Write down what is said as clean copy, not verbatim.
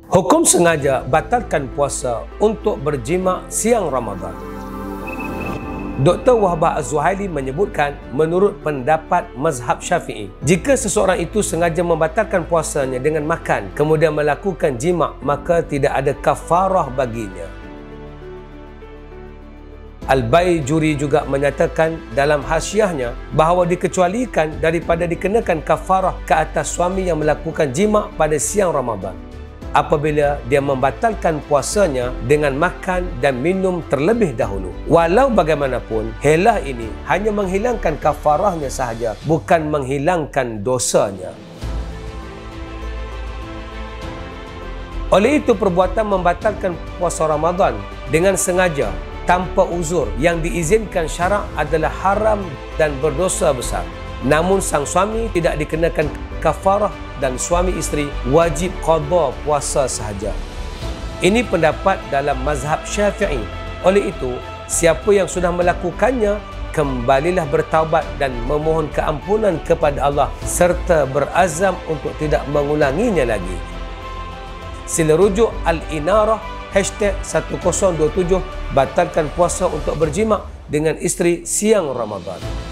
Hukum sengaja batalkan puasa untuk berjima siang Ramadan. Dr. Wahbah Az-Zuhaili menyebutkan, menurut pendapat mazhab Syafi'i, jika seseorang itu sengaja membatalkan puasanya dengan makan kemudian melakukan jima, maka tidak ada kafarah baginya. Al-Baijuri juga menyatakan dalam hasyiahnya bahawa dikecualikan daripada dikenakan kafarah ke atas suami yang melakukan jima pada siang Ramadan apabila dia membatalkan puasanya dengan makan dan minum terlebih dahulu. Walau bagaimanapun, helah ini hanya menghilangkan kafarahnya sahaja, bukan menghilangkan dosanya. Oleh itu, perbuatan membatalkan puasa Ramadan dengan sengaja tanpa uzur yang diizinkan syarak adalah haram dan berdosa besar. Namun sang suami tidak dikenakan kafarah dan suami isteri wajib qada puasa sahaja. Ini pendapat dalam mazhab Syafi'i. Oleh itu, siapa yang sudah melakukannya, kembalilah bertaubat dan memohon keampunan kepada Allah serta berazam untuk tidak mengulanginya lagi. Sila rujuk Al-Inarah #1027 batalkan puasa untuk berjima dengan isteri siang Ramadan.